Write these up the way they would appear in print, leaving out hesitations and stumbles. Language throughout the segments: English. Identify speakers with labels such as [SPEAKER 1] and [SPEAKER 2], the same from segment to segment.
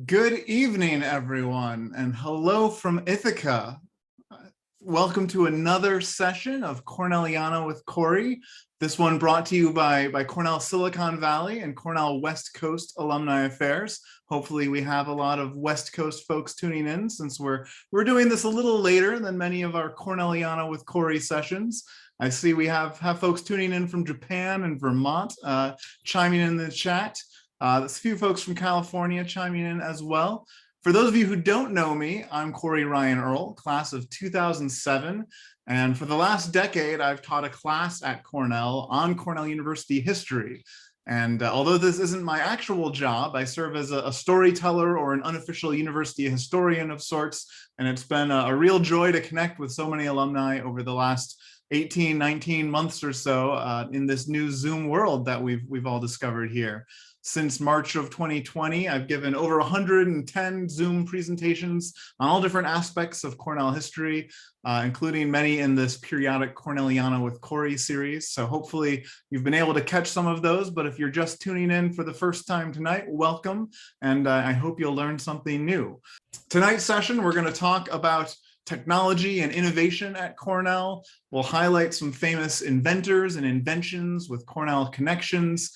[SPEAKER 1] Good evening, everyone, and hello from Ithaca. Welcome to another session of Cornelliana with Corey. This one brought to you by Cornell Silicon Valley and Cornell West Coast Alumni Affairs. Hopefully we have a lot of West Coast folks tuning in since we're doing this a little later than many of our Cornelliana with Corey sessions. I see we have folks tuning in from Japan and Vermont, chiming in the chat. There's a few folks from California chiming in as well. For those of you who don't know me, I'm Corey Ryan Earl, class of 2007. And for the last decade, I've taught a class at Cornell on Cornell University history. And although this isn't my actual job, I serve as a storyteller or an unofficial university historian of sorts. And it's been a real joy to connect with so many alumni over the last 18, 19 months or so in this new Zoom world that we've all discovered here. Since March of 2020, I've given over 110 Zoom presentations on all different aspects of Cornell history, including many in this periodic Cornelliana with Corey series. So hopefully you've been able to catch some of those, but if you're just tuning in for the first time tonight, welcome, and I hope you'll learn something new. Tonight's session, we're going to talk about technology and innovation at Cornell. We'll highlight some famous inventors and inventions with Cornell connections.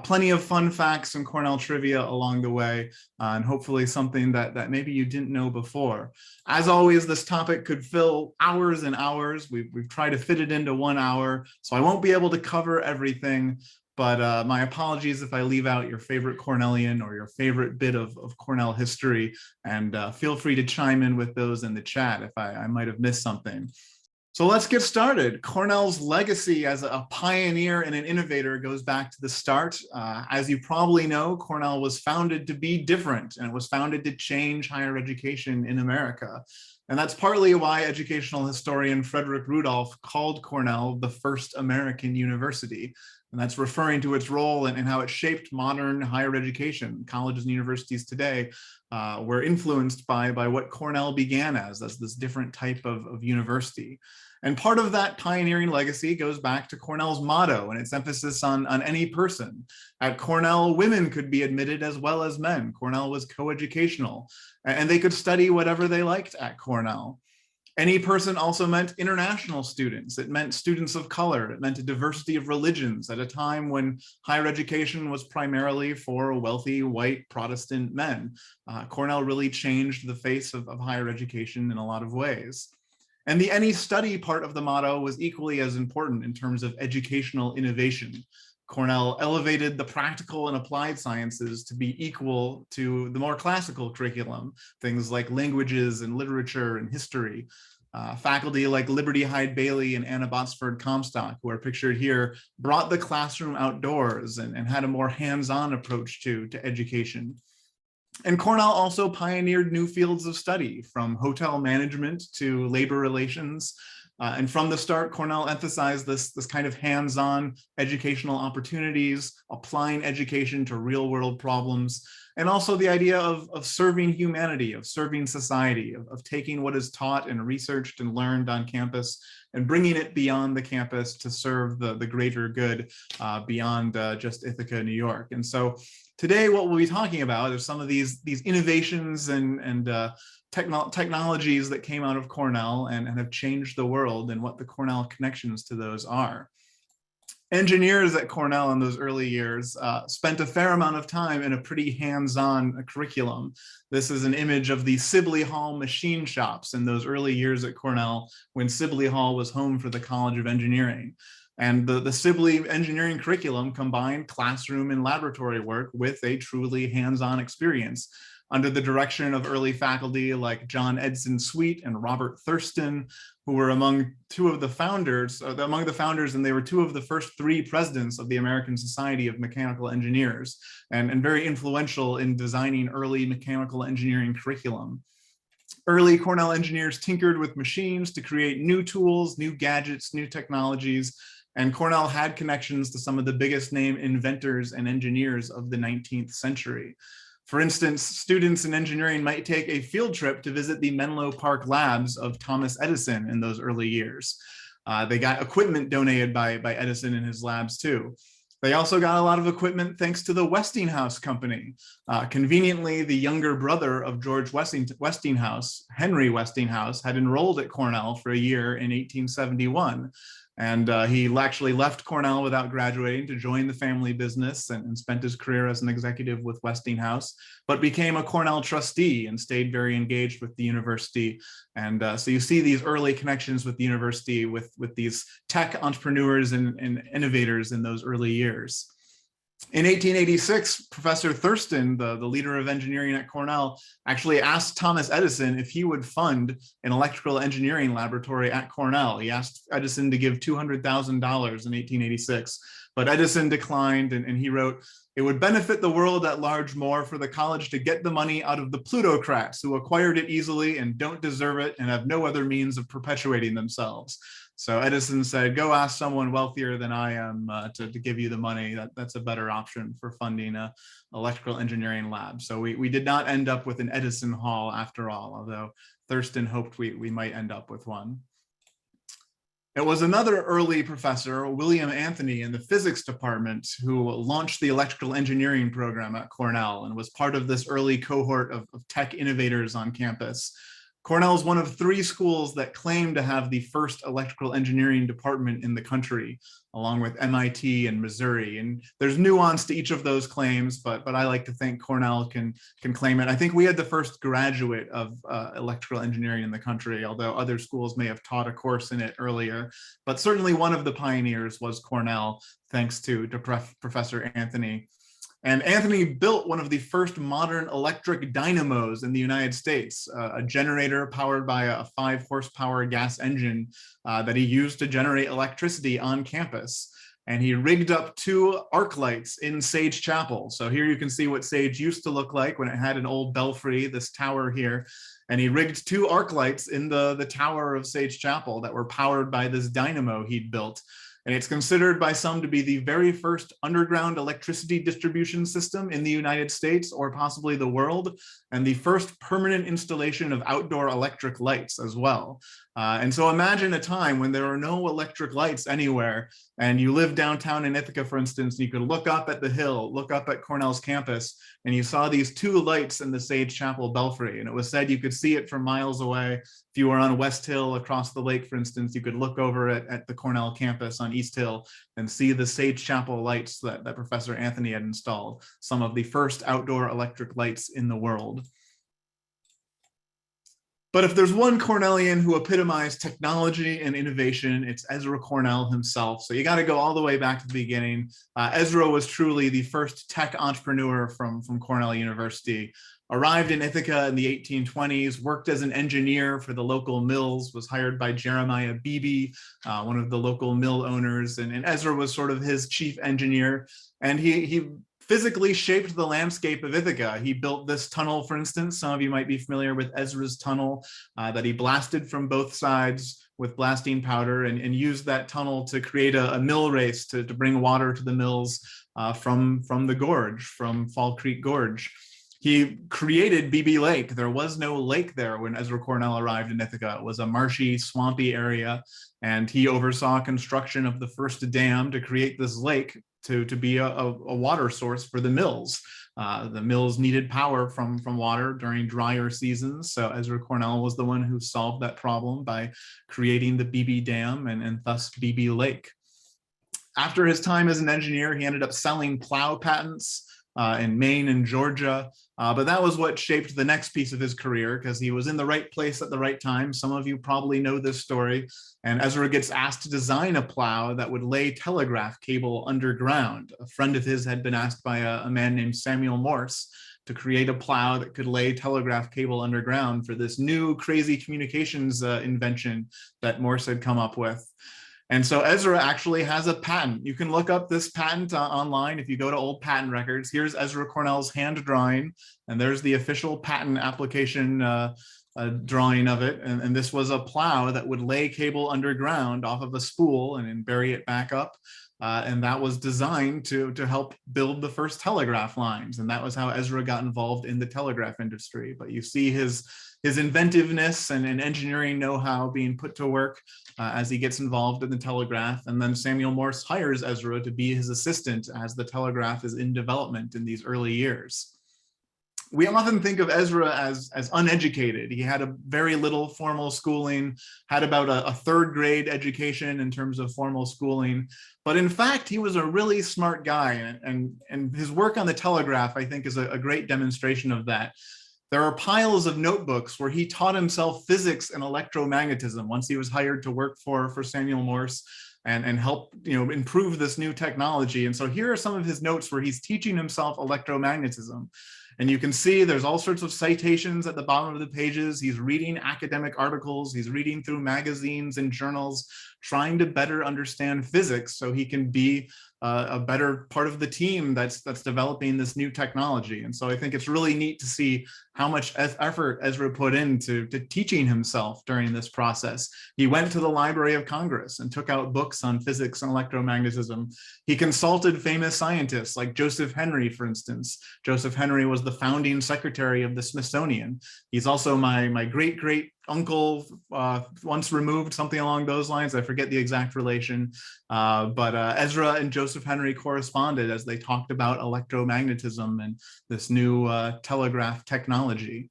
[SPEAKER 1] Plenty of fun facts and Cornell trivia along the way, and hopefully something that maybe you didn't know before. As always, this topic could fill hours and hours. We've tried to fit it into 1 hour, so I won't be able to cover everything, but my apologies if I leave out your favorite Cornellian or your favorite bit of Cornell history, and feel free to chime in with those in the chat if I might have missed something. So let's get started. Cornell's legacy as a pioneer and an innovator goes back to the start. As you probably know, Cornell was founded to be different, and it was founded to change higher education in America. And that's partly why educational historian Frederick Rudolph called Cornell the first American university. And that's referring to its role and how it shaped modern higher education. Colleges and universities today were influenced by what Cornell began as this different type of university. And part of that pioneering legacy goes back to Cornell's motto and its emphasis on any person. At Cornell, women could be admitted as well as men. Cornell was coeducational, and they could study whatever they liked at Cornell. Any person also meant international students. It meant students of color. It meant a diversity of religions at a time when higher education was primarily for wealthy white Protestant men. Cornell really changed the face of higher education in a lot of ways. And the any study part of the motto was equally as important in terms of educational innovation. Cornell elevated the practical and applied sciences to be equal to the more classical curriculum, things like languages and literature and history. Faculty like Liberty Hyde Bailey and Anna Botsford Comstock, who are pictured here, brought the classroom outdoors and had a more hands-on approach to education. And Cornell also pioneered new fields of study, from hotel management to labor relations. And from the start, Cornell emphasized this kind of hands-on educational opportunities, applying education to real-world problems, and also the idea of serving humanity, of serving society, of taking what is taught and researched and learned on campus and bringing it beyond the campus to serve the greater good beyond just Ithaca, New York. And so today, what we'll be talking about is some of these innovations and technologies that came out of Cornell and have changed the world, and what the Cornell connections to those are. Engineers at Cornell in those early years spent a fair amount of time in a pretty hands-on curriculum. This is an image of the Sibley Hall machine shops in those early years at Cornell, when Sibley Hall was home for the College of Engineering. And the Sibley engineering curriculum combined classroom and laboratory work with a truly hands-on experience under the direction of early faculty like John Edson Sweet and Robert Thurston, who were among the founders, and they were two of the first 3 presidents of the American Society of Mechanical Engineers, and very influential in designing early mechanical engineering curriculum. Early Cornell engineers tinkered with machines to create new tools, new gadgets, new technologies, and Cornell had connections to some of the biggest name inventors and engineers of the 19th century. For instance, students in engineering might take a field trip to visit the Menlo Park labs of Thomas Edison in those early years. They got equipment donated by Edison in his labs too. They also got a lot of equipment thanks to the Westinghouse Company. Conveniently, the younger brother of George Westinghouse, Henry Westinghouse, had enrolled at Cornell for a year in 1871. And he actually left Cornell without graduating to join the family business and spent his career as an executive with Westinghouse, but became a Cornell trustee and stayed very engaged with the university. And so you see these early connections with the university with these tech entrepreneurs and innovators in those early years. In 1886, Professor Thurston, the leader of engineering at Cornell, actually asked Thomas Edison if he would fund an electrical engineering laboratory at Cornell. He asked Edison to give $200,000 in 1886, but Edison declined, and he wrote, "It would benefit the world at large more for the college to get the money out of the plutocrats who acquired it easily and don't deserve it and have no other means of perpetuating themselves." So Edison said, go ask someone wealthier than I am to give you the money. That's a better option for funding an electrical engineering lab. So we did not end up with an Edison Hall after all, although Thurston hoped we might end up with one. It was another early professor, William Anthony, in the physics department who launched the electrical engineering program at Cornell and was part of this early cohort of tech innovators on campus. Cornell is one of 3 schools that claim to have the first electrical engineering department in the country, along with MIT and Missouri. And there's nuance to each of those claims, but I like to think Cornell can claim it. I think we had the first graduate of electrical engineering in the country, although other schools may have taught a course in it earlier. But certainly one of the pioneers was Cornell, thanks to Professor Anthony. And Anthony built one of the first modern electric dynamos in the United States, a generator powered by a 5-horsepower gas engine that he used to generate electricity on campus. And he rigged up 2 arc lights in Sage Chapel. So here you can see what Sage used to look like when it had an old belfry, this tower here. And he rigged 2 arc lights in the tower of Sage Chapel that were powered by this dynamo he'd built. And it's considered by some to be the very first underground electricity distribution system in the United States, or possibly the world, and the first permanent installation of outdoor electric lights as well. And so imagine a time when there are no electric lights anywhere, and you live downtown in Ithaca, for instance, and you could look up at the hill, look up at Cornell's campus, and you saw these 2 lights in the Sage Chapel belfry. And it was said you could see it from miles away. If you were on West Hill across the lake, for instance, you could look over at the Cornell campus on East Hill and see the Sage Chapel lights that Professor Anthony had installed, some of the first outdoor electric lights in the world. But if there's one Cornellian who epitomized technology and innovation, it's Ezra Cornell himself. So you got to go all the way back to the beginning. Ezra was truly the first tech entrepreneur from Cornell University. Arrived in Ithaca in the 1820s, worked as an engineer for the local mills, was hired by Jeremiah Beebe, one of the local mill owners, and Ezra was sort of his chief engineer. And he physically shaped the landscape of Ithaca. He built this tunnel, for instance. Some of you might be familiar with Ezra's tunnel that he blasted from both sides with blasting powder and used that tunnel to create a mill race to bring water to the mills from the gorge, from Fall Creek Gorge. He created Beebe Lake. There was no lake there when Ezra Cornell arrived in Ithaca. It was a marshy, swampy area, and he oversaw construction of the first dam to create this lake to be a water source for the mills. The mills needed power from water during drier seasons, so Ezra Cornell was the one who solved that problem by creating the Beebe Dam and thus Beebe Lake. After his time as an engineer, he ended up selling plow patents in Maine and Georgia. But that was what shaped the next piece of his career, because he was in the right place at the right time. Some of you probably know this story. And Ezra gets asked to design a plow that would lay telegraph cable underground. A friend of his had been asked by a man named Samuel Morse to create a plow that could lay telegraph cable underground for this new crazy communications invention that Morse had come up with. And so Ezra actually has a patent. You can look up this patent online if you go to old patent records. Here's Ezra Cornell's hand drawing, and there's the official patent application drawing of it. And this was a plow that would lay cable underground off of a spool and then bury it back up. and that was designed to help build the first telegraph lines. And that was how Ezra got involved in the telegraph industry. But you see his inventiveness and engineering know-how being put to work as he gets involved in the telegraph. And then Samuel Morse hires Ezra to be his assistant as the telegraph is in development in these early years. We often think of Ezra as uneducated. He had a very little formal schooling, had about a third grade education in terms of formal schooling. But in fact, he was a really smart guy. And his work on the telegraph, I think, is a great demonstration of that. There are piles of notebooks where he taught himself physics and electromagnetism once he was hired to work for Samuel Morse and help improve this new technology. And so here are some of his notes where he's teaching himself electromagnetism. And you can see there's all sorts of citations at the bottom of the pages. He's reading academic articles. He's reading through magazines and journals, trying to better understand physics so he can be a better part of the team that's developing this new technology. And so I think it's really neat to see how much effort Ezra put into teaching himself during this process. He went to the Library of Congress and took out books on physics and electromagnetism. He consulted famous scientists like Joseph Henry, for instance. Joseph Henry was the founding secretary of the Smithsonian. He's also my great uncle, once removed, something along those lines. I forget the exact relation, but Ezra and Joseph Henry corresponded as they talked about electromagnetism and this new telegraph technology.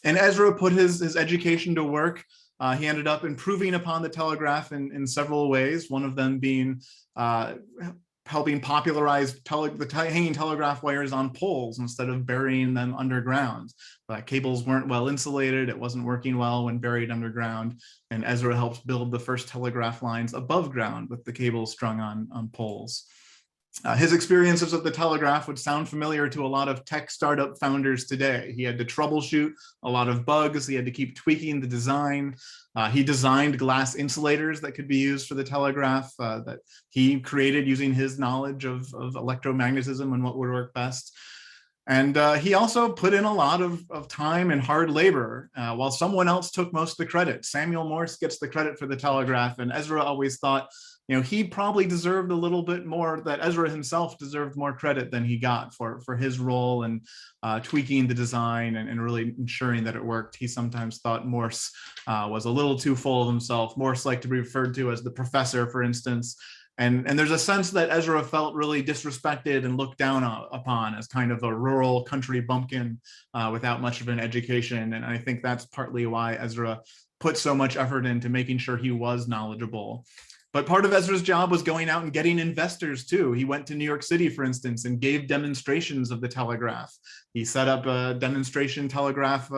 [SPEAKER 1] And Ezra put his education to work. He ended up improving upon the telegraph in several ways, one of them being helping popularize hanging telegraph wires on poles instead of burying them underground. Cables weren't well insulated. It wasn't working well when buried underground. And Ezra helped build the first telegraph lines above ground with the cables strung on poles. His experiences with the telegraph would sound familiar to a lot of tech startup founders today. He had to troubleshoot a lot of bugs. He had to keep tweaking the design. He designed glass insulators that could be used for the telegraph that he created using his knowledge of electromagnetism and what would work best. And he also put in a lot of time and hard labor while someone else took most of the credit. Samuel Morse gets the credit for the telegraph, and Ezra always thought, he probably deserved a little bit more, that Ezra himself deserved more credit than he got for his role in tweaking the design and really ensuring that it worked. He sometimes thought Morse was a little too full of himself. Morse liked to be referred to as the professor, for instance. And there's a sense that Ezra felt really disrespected and looked down upon as kind of a rural country bumpkin without much of an education. And I think that's partly why Ezra put so much effort into making sure he was knowledgeable. But part of Ezra's job was going out and getting investors too. He went to New York City, for instance, and gave demonstrations of the telegraph. He set up demonstration telegraph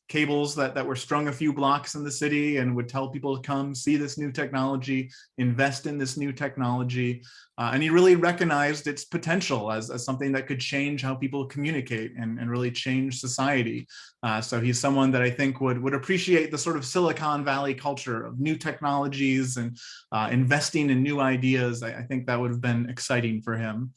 [SPEAKER 1] cables that were strung a few blocks in the city and would tell people to come see this new technology, invest in this new technology. And he really recognized its potential as something that could change how people communicate and really change society. So he's someone that I think would appreciate the sort of Silicon Valley culture of new technologies and investing in new ideas. I think that would have been exciting for him.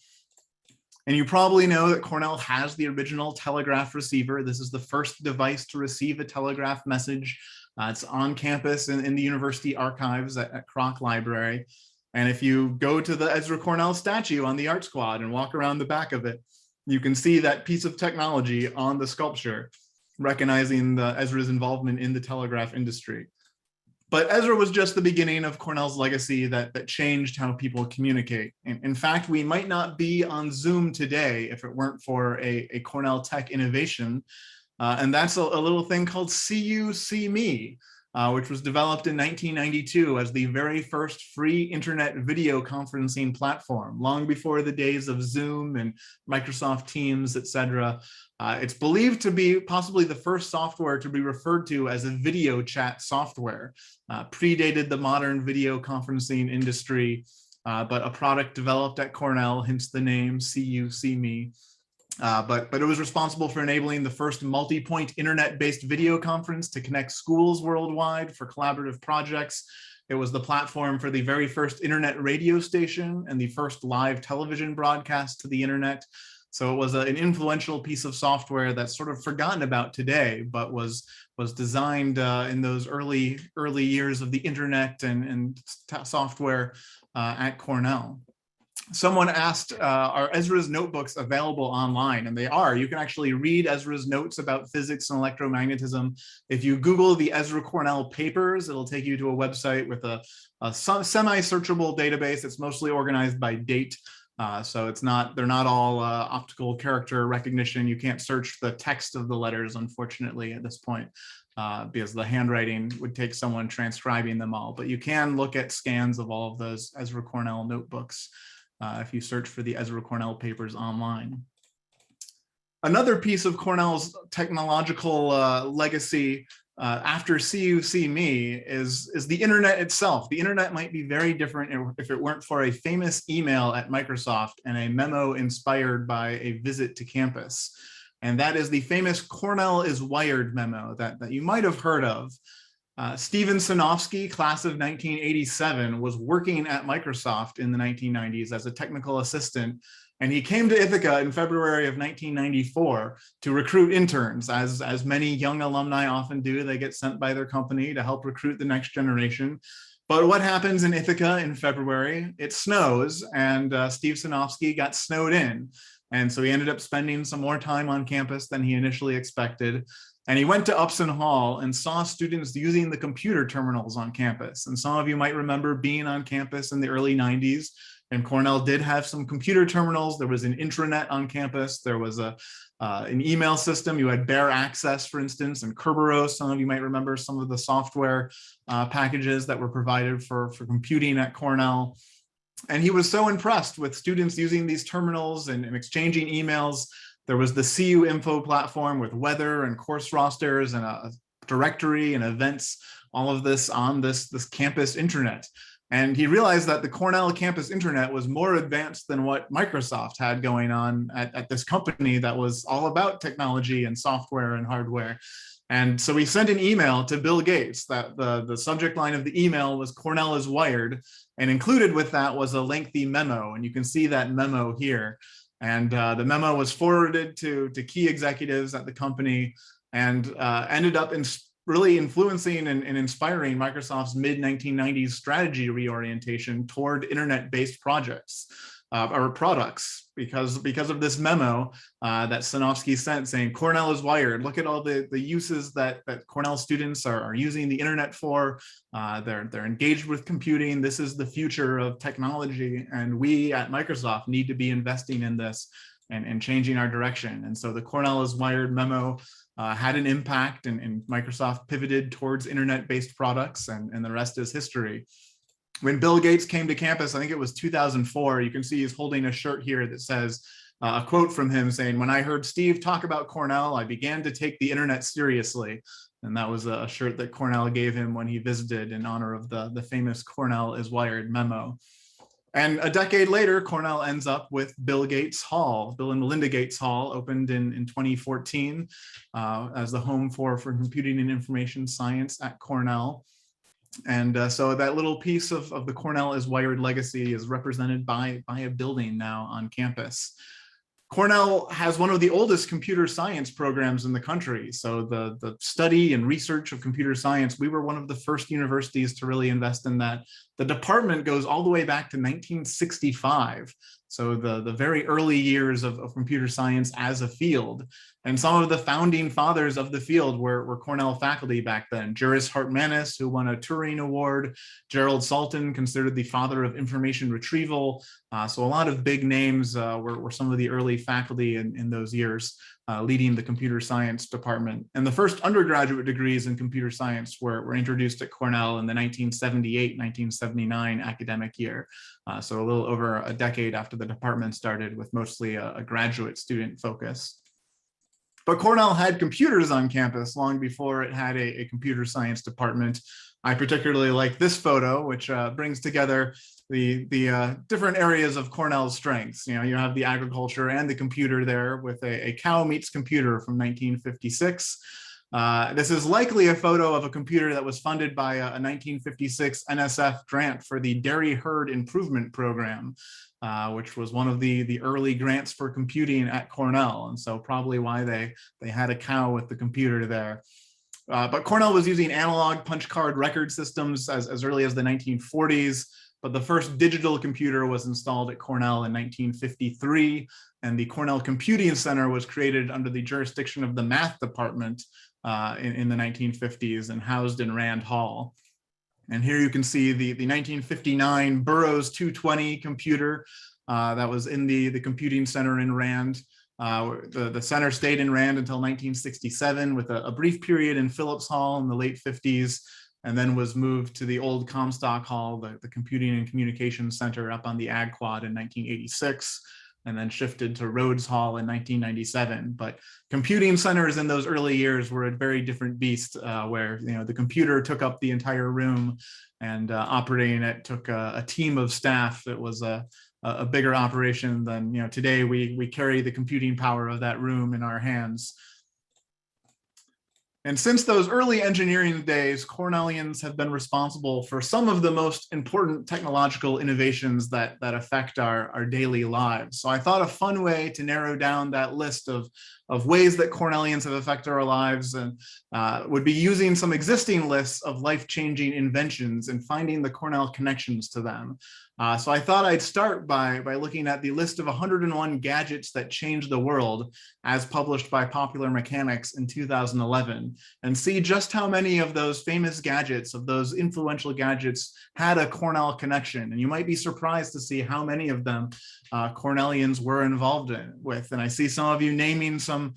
[SPEAKER 1] And you probably know that Cornell has the original telegraph receiver. This is the first device to receive a telegraph message. It's on campus in the university archives at Kroc Library. And if you go to the Ezra Cornell statue on the Art Squad and walk around the back of it, you can see that piece of technology on the sculpture, recognizing Ezra's involvement in the telegraph industry. But Ezra was just the beginning of Cornell's legacy that changed how people communicate. In fact, we might not be on Zoom today if it weren't for a Cornell tech innovation. And that's a little thing called See You, See Me, which was developed in 1992 as the very first free internet video conferencing platform, long before the days of Zoom and Microsoft Teams, etc. It's believed to be possibly the first software to be referred to as a video chat software, predated the modern video conferencing industry, but a product developed at Cornell, hence the name See You, See Me. But it was responsible for enabling the first multi-point internet-based video conference to connect schools worldwide for collaborative projects. It was the platform for the very first internet radio station and the first live television broadcast to the internet. So it was an influential piece of software that's sort of forgotten about today, but was designed in those early years of the internet and software at Cornell. Someone asked, are Ezra's notebooks available online? And they are. You can actually read Ezra's notes about physics and electromagnetism. If you Google the Ezra Cornell papers, it'll take you to a website with a semi-searchable database. It's mostly organized by date. So they're not all optical character recognition. You can't search the text of the letters, unfortunately, at this point, because the handwriting would take someone transcribing them all. But you can look at scans of all of those Ezra Cornell notebooks if you search for the Ezra Cornell papers online. Another piece of Cornell's technological legacy after See You, See Me is the internet itself. The internet might be very different if it weren't for a famous email at Microsoft and a memo inspired by a visit to campus. And that is the famous Cornell is Wired memo that you might have heard of. Steven Sinofsky, class of 1987, was working at Microsoft in the 1990s as a technical assistant, and he came to Ithaca in February of 1994 to recruit interns, as many young alumni often do. They get sent by their company to help recruit the next generation. But what happens in Ithaca in February? It snows, and Steve Sinofsky got snowed in. And so he ended up spending some more time on campus than he initially expected. And he went to Upson Hall and saw students using the computer terminals on campus. And some of you might remember being on campus in the early 90s. And Cornell did have some computer terminals. There was an intranet on campus. There was an email system. You had Bare Access, for instance, and Kerberos. Some of you might remember some of the software packages that were provided for computing at Cornell. And he was so impressed with students using these terminals and exchanging emails. There was the CU Info platform with weather and course rosters and a directory and events, all of this on this campus intranet. And he realized that the Cornell campus internet was more advanced than what Microsoft had going on at this company that was all about technology and software and hardware. And so he sent an email to Bill Gates that the subject line of the email was Cornell is Wired. And included with that was a lengthy memo. And you can see that memo here. And the memo was forwarded to key executives at the company and ended up really influencing and inspiring Microsoft's mid-1990s strategy reorientation toward internet-based projects or products because of this memo that Sinofsky sent saying Cornell is wired. Look at all the uses that Cornell students are using the internet for. They're engaged with computing. This is the future of technology, and we at Microsoft need to be investing in this and changing our direction. And so the Cornell is wired memo had an impact, and Microsoft pivoted towards internet-based products, and the rest is history. When Bill Gates came to campus, I think it was 2004, you can see he's holding a shirt here that says a quote from him saying, "When I heard Steve talk about Cornell, I began to take the internet seriously." And that was a shirt that Cornell gave him when he visited in honor of the famous Cornell is Wired memo. And a decade later, Cornell ends up with Bill Gates Hall. Bill and Melinda Gates Hall opened in 2014 as the home for computing and information science at Cornell. And so that little piece of the Cornell is Wired legacy is represented by a building now on campus. Cornell has one of the oldest computer science programs in the country. So the study and research of computer science, we were one of the first universities to really invest in that. The department goes all the way back to 1965. So the very early years of computer science as a field. And some of the founding fathers of the field were Cornell faculty back then. Juris Hartmanis, who won a Turing Award. Gerald Salton, considered the father of information retrieval. So a lot of big names were some of the early faculty in those years, leading the computer science department. And the first undergraduate degrees in computer science were introduced at Cornell in the 1978-1979 academic year. So a little over a decade after the department started, with mostly a graduate student focus. But Cornell had computers on campus long before it had a computer science department. I particularly like this photo, which brings together the different areas of Cornell's strengths. You know, you have the agriculture and the computer there with a cow meets computer from 1956. This is likely a photo of a computer that was funded by a 1956 NSF grant for the Dairy Herd Improvement Program. which was one of the early grants for computing at Cornell. And so probably why they had a cow with the computer there. But Cornell was using analog punch card record systems as early as the 1940s. But the first digital computer was installed at Cornell in 1953, and the Cornell Computing Center was created under the jurisdiction of the math department in the 1950s and housed in Rand Hall. And here you can see the 1959 Burroughs 220 computer that was in the Computing Center in Rand. The center stayed in Rand until 1967 with a brief period in Phillips Hall in the late 50s, and then was moved to the old Comstock Hall, the Computing and Communications Center up on the Ag Quad in 1986, and then shifted to Rhodes Hall in 1997. But computing centers in those early years were a very different beast, where the computer took up the entire room, and operating it took a team of staff. It was a bigger operation than today. We carry the computing power of that room in our hands. And since those early engineering days, Cornellians have been responsible for some of the most important technological innovations that affect our daily lives. So I thought a fun way to narrow down that list of ways that Cornellians have affected our lives and would be using some existing lists of life-changing inventions and finding the Cornell connections to them. So I thought I'd start by looking at the list of 101 gadgets that changed the world as published by Popular Mechanics in 2011, and see just how many of those famous gadgets, of those influential gadgets, had a Cornell connection. And you might be surprised to see how many of them Cornellians were involved with. And I see some of you naming some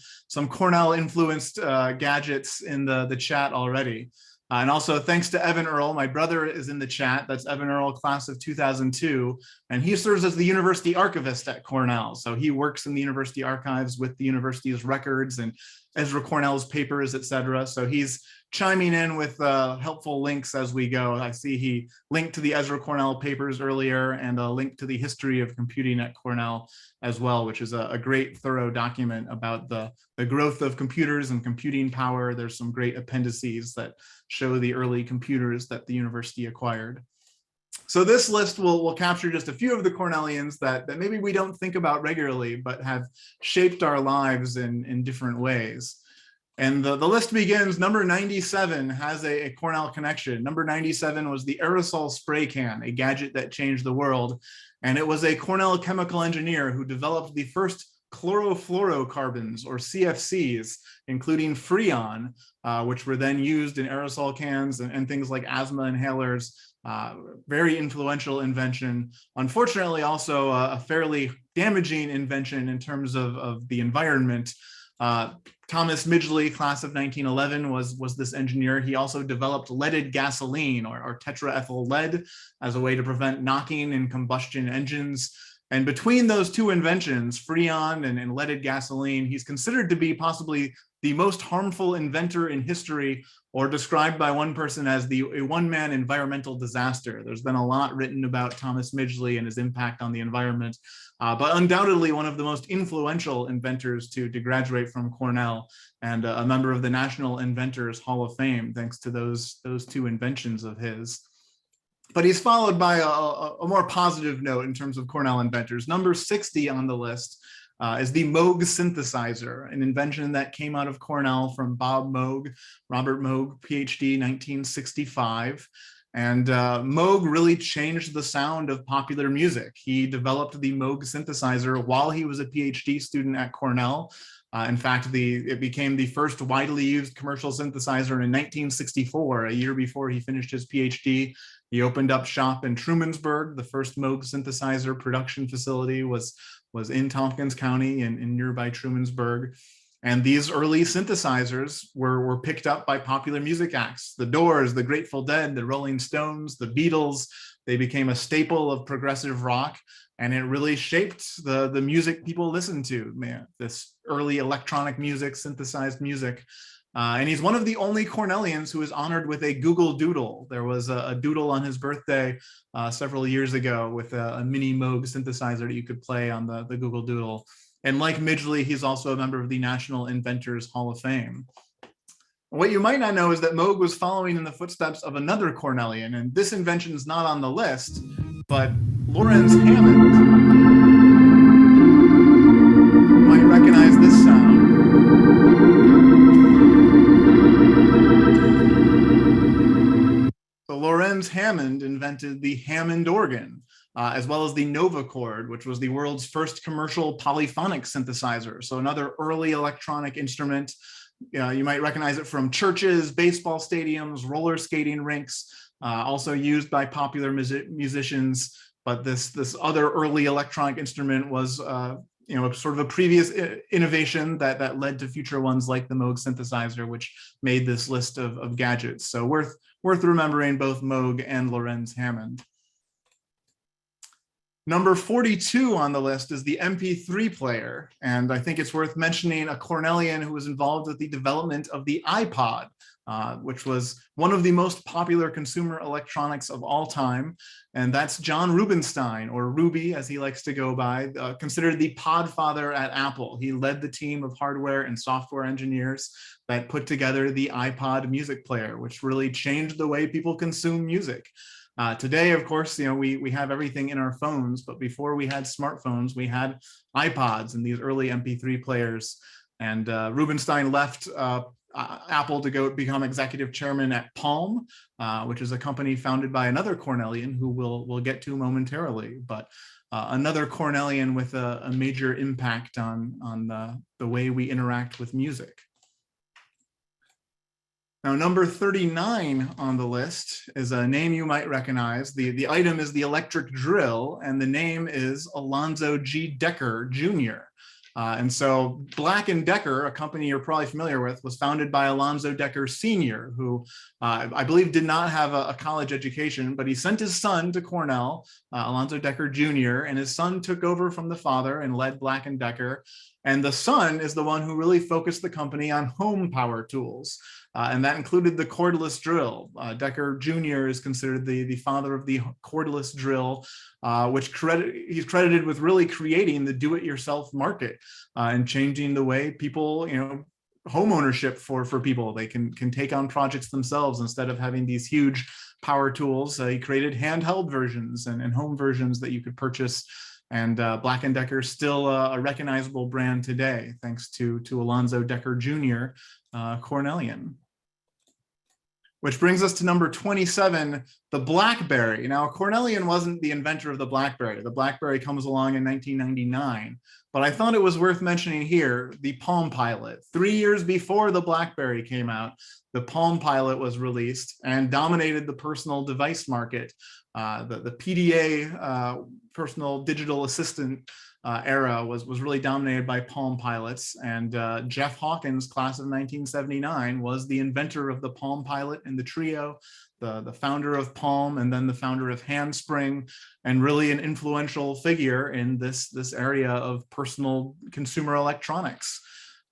[SPEAKER 1] Cornell influenced gadgets in the chat already. And also thanks to Evan Earl, my brother is in the chat. That's Evan Earl, class of 2002. And he serves as the university archivist at Cornell. So he works in the university archives with the university's records and Ezra Cornell's papers, et cetera. So he's chiming in with helpful links as we go. I see he linked to the Ezra Cornell papers earlier and a link to the history of computing at Cornell as well, which is a great thorough document about the growth of computers and computing power. There's some great appendices that show the early computers that the university acquired. So this list will capture just a few of the Cornellians that maybe we don't think about regularly, but have shaped our lives in different ways. And the list begins, number 97 has a Cornell connection. Number 97 was the Aerosol Spray Can, a gadget that changed the world. And it was a Cornell chemical engineer who developed the first chlorofluorocarbons, or CFCs, including Freon, which were then used in aerosol cans and things like asthma inhalers. Very influential invention. Unfortunately, also a fairly damaging invention in terms of the environment. Thomas Midgley, class of 1911, was this engineer. He also developed leaded gasoline, or tetraethyl lead, as a way to prevent knocking in combustion engines. And between those two inventions, Freon and leaded gasoline, he's considered to be possibly the most harmful inventor in history, or described by one person as a one-man environmental disaster. There's been a lot written about Thomas Midgley and his impact on the environment, but undoubtedly one of the most influential inventors to graduate from Cornell, and a member of the National Inventors Hall of Fame, thanks to those two inventions of his. But he's followed by a more positive note in terms of Cornell inventors. Number 60 on the list is the Moog synthesizer, an invention that came out of Cornell from Bob Moog, Robert Moog, PhD, 1965. And Moog really changed the sound of popular music. He developed the Moog synthesizer while he was a PhD student at Cornell. In fact, it became the first widely used commercial synthesizer in 1964, a year before he finished his PhD. He opened up shop in Trumansburg. The first Moog synthesizer production facility was in Tompkins County in nearby Trumansburg. And these early synthesizers were picked up by popular music acts. The Doors, the Grateful Dead, the Rolling Stones, the Beatles. They became a staple of progressive rock, and it really shaped the music people listened to, this early electronic music, synthesized music. And he's one of the only Cornellians who is honored with a Google Doodle. There was a doodle on his birthday several years ago with a mini Moog synthesizer that you could play on the Google Doodle. And like Midgley, he's also a member of the National Inventors Hall of Fame. What you might not know is that Moog was following in the footsteps of another Cornellian, and this invention is not on the list, but Lorenz Hammond, you might recognize this sound. So Lorenz Hammond invented the Hammond organ, as well as the Novacord, which was the world's first commercial polyphonic synthesizer. So another early electronic instrument. You might recognize it from churches, baseball stadiums, roller skating rinks, also used by popular musicians. But this other early electronic instrument was sort of a previous innovation that led to future ones like the Moog synthesizer, which made this list of gadgets. So worth remembering both Moog and Lorenz Hammond. Number 42 on the list is the MP3 player. And I think it's worth mentioning a Cornellian who was involved with the development of the iPod, which was one of the most popular consumer electronics of all time. And that's John Rubinstein, or Ruby as he likes to go by, considered the podfather at Apple. He led the team of hardware and software engineers that put together the iPod music player, which really changed the way people consume music. Today, of course, we have everything in our phones, but before we had smartphones, we had iPods and these early MP3 players. And Rubinstein left Apple to go become executive chairman at Palm, which is a company founded by another Cornellian who we'll get to momentarily. But another Cornellian with a major impact on the way we interact with music. Now, number 39 on the list is a name you might recognize. The item is the electric drill, and the name is Alonzo G. Decker, Jr. And so Black & Decker, a company you're probably familiar with, was founded by Alonzo Decker Sr., who I believe did not have a college education, but he sent his son to Cornell, Alonzo Decker Jr., and his son took over from the father and led Black & Decker. And the son is the one who really focused the company on home power tools. And that included the cordless drill. Decker Jr. is considered the father of the cordless drill, which he's credited with really creating the do-it-yourself market and changing the way people, home ownership for people. They can take on projects themselves instead of having these huge power tools. He created handheld versions and home versions that you could purchase. And Black & Decker is still a recognizable brand today, thanks to Alonzo Decker Jr., Cornellian. Which brings us to number 27, the Blackberry. Now, Cornellian wasn't the inventor of the Blackberry. The Blackberry comes along in 1999, but I thought it was worth mentioning here, the Palm Pilot. 3 years before the Blackberry came out, the Palm Pilot was released and dominated the personal device market. The PDA, personal digital assistant era was really dominated by Palm Pilots, and Jeff Hawkins, class of 1979, was the inventor of the Palm Pilot and the Trio, the founder of Palm, and then the founder of Handspring, and really an influential figure in this area of personal consumer electronics.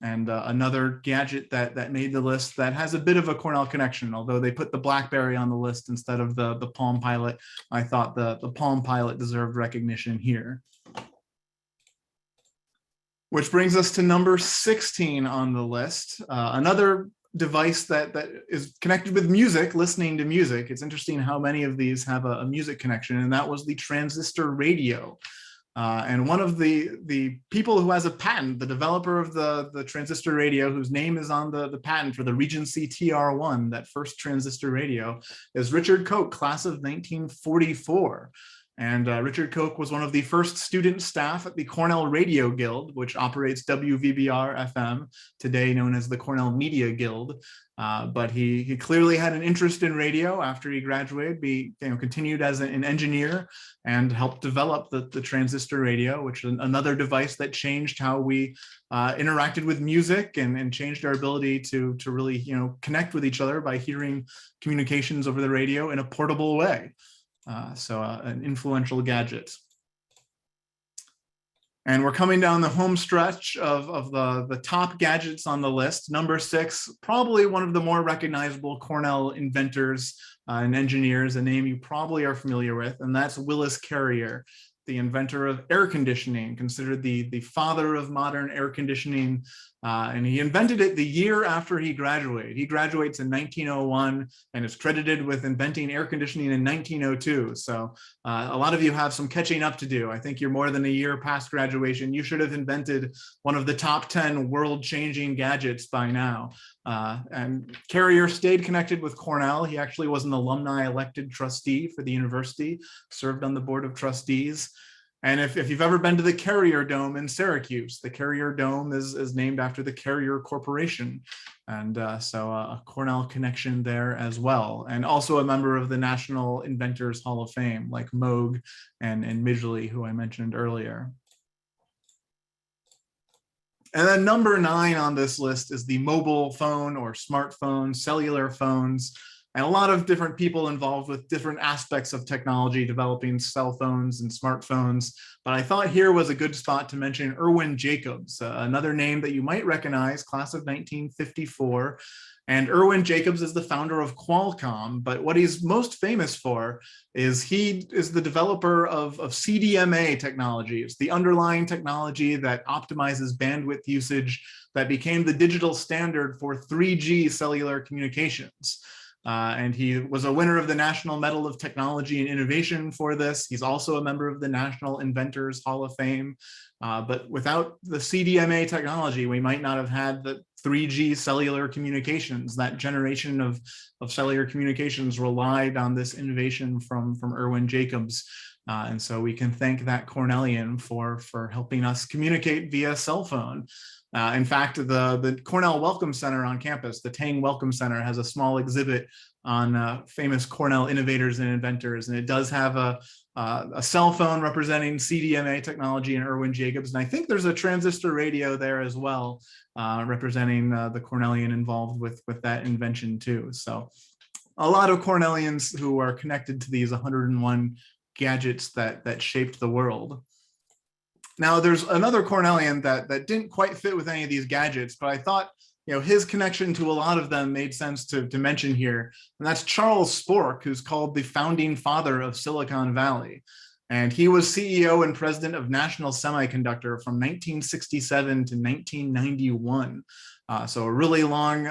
[SPEAKER 1] And another gadget that made the list that has a bit of a Cornell connection, although they put the Blackberry on the list instead of the Palm Pilot. I thought the Palm Pilot deserved recognition here. Which brings us to number 16 on the list. Another device that is connected with music, listening to music. It's interesting how many of these have a music connection, and that was the Transistor Radio. And one of the people who has a patent, the developer of the Transistor Radio, whose name is on the patent for the Regency TR1, that first transistor radio, is Richard Koch, class of 1944. And Richard Koch was one of the first student staff at the Cornell Radio Guild, which operates WVBR FM, today known as the Cornell Media Guild. But he clearly had an interest in radio after he graduated. He continued as an engineer and helped develop the transistor radio, which is another device that changed how we interacted with music and changed our ability to really connect with each other by hearing communications over the radio in a portable way. So an influential gadget. And we're coming down the home stretch of the top gadgets on the list. Number 6, probably one of the more recognizable Cornell inventors and engineers, a name you probably are familiar with, and that's Willis Carrier, the inventor of air conditioning, considered the father of modern air conditioning. And he invented it the year after he graduated. He graduates in 1901 and is credited with inventing air conditioning in 1902. So a lot of you have some catching up to do. I think you're more than a year past graduation. You should have invented one of the top 10 world-changing gadgets by now. And Carrier stayed connected with Cornell. He actually was an alumni elected trustee for the university, served on the board of trustees. And if you've ever been to the Carrier Dome in Syracuse, the Carrier Dome is named after the Carrier Corporation. And so a Cornell connection there as well. And also a member of the National Inventors Hall of Fame, like Moog and Midgley, who I mentioned earlier. And then number 9 on this list is the mobile phone or smartphone, cellular phones. And a lot of different people involved with different aspects of technology, developing cell phones and smartphones. But I thought here was a good spot to mention Irwin Jacobs, another name that you might recognize, class of 1954. And Irwin Jacobs is the founder of Qualcomm, but what he's most famous for is he is the developer of CDMA technology. It's the underlying technology that optimizes bandwidth usage that became the digital standard for 3G cellular communications. And he was a winner of the National Medal of Technology and Innovation for this. He's also a member of the National Inventors Hall of Fame. But without the CDMA technology, we might not have had the 3G cellular communications. That generation of cellular communications relied on this innovation from Irwin Jacobs. And so we can thank that Cornellian for helping us communicate via cell phone. In fact, the Cornell Welcome Center on campus, the Tang Welcome Center, has a small exhibit on famous Cornell innovators and inventors, and it does have a cell phone representing CDMA technology and Irwin Jacobs, and I think there's a transistor radio there as well, representing the Cornellian involved with that invention too. So a lot of Cornellians who are connected to these 101 gadgets that shaped the world. Now, there's another Cornellian that didn't quite fit with any of these gadgets, but I thought, his connection to a lot of them made sense to mention here. And that's Charles Spork, who's called the founding father of Silicon Valley. And he was CEO and president of National Semiconductor from 1967 to 1991. So a really long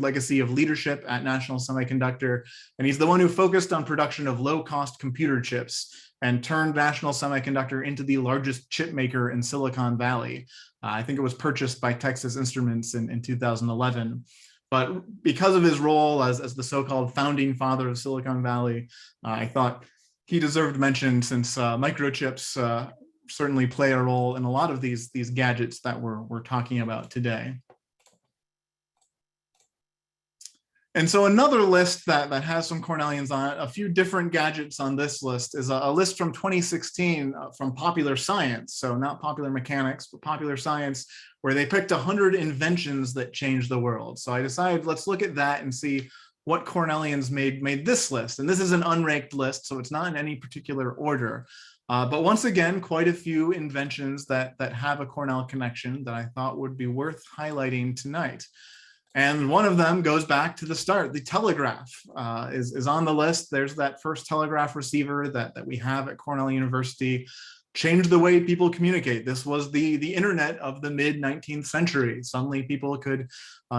[SPEAKER 1] legacy of leadership at National Semiconductor. And he's the one who focused on production of low-cost computer chips and turned National Semiconductor into the largest chip maker in Silicon Valley. I think it was purchased by Texas Instruments in 2011. But because of his role as the so-called founding father of Silicon Valley, I thought he deserved mention, since microchips certainly play a role in a lot of these gadgets that we're talking about today. And so another list that has some Cornellians on it, a few different gadgets on this list, is a list from 2016 from Popular Science. So not Popular Mechanics, but Popular Science, where they picked 100 inventions that changed the world. So I decided, let's look at that and see what Cornellians made this list. And this is an unranked list, so it's not in any particular order. But once again, quite a few inventions that have a Cornell connection that I thought would be worth highlighting tonight. And one of them goes back to the start. The telegraph is on the list. There's that first telegraph receiver that we have at Cornell University. Changed the way people communicate. This was the internet of the mid-19th century. Suddenly people could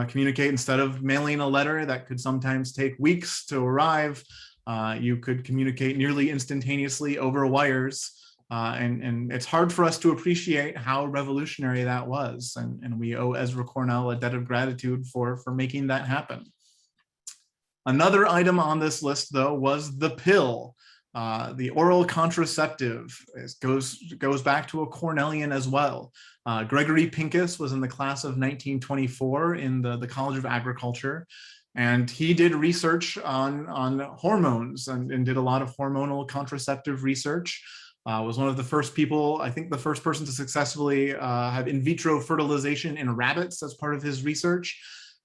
[SPEAKER 1] communicate. Instead of mailing a letter that could sometimes take weeks to arrive, you could communicate nearly instantaneously over wires. And it's hard for us to appreciate how revolutionary that was. And we owe Ezra Cornell a debt of gratitude for making that happen. Another item on this list, though, was the pill. The oral contraceptive. It goes back to a Cornellian as well. Gregory Pincus was in the class of 1924 in the College of Agriculture. And he did research on hormones and did a lot of hormonal contraceptive research. Was one of the first people, I think the first person to successfully have in vitro fertilization in rabbits as part of his research.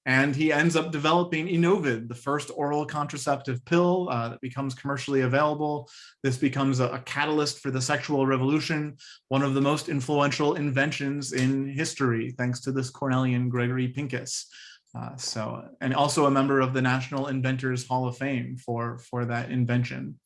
[SPEAKER 1] And he ends up developing Enovid, the first oral contraceptive pill that becomes commercially available. This becomes a catalyst for the sexual revolution, one of the most influential inventions in history, thanks to this Cornellian Gregory Pincus. And also a member of the National Inventors Hall of Fame for that invention.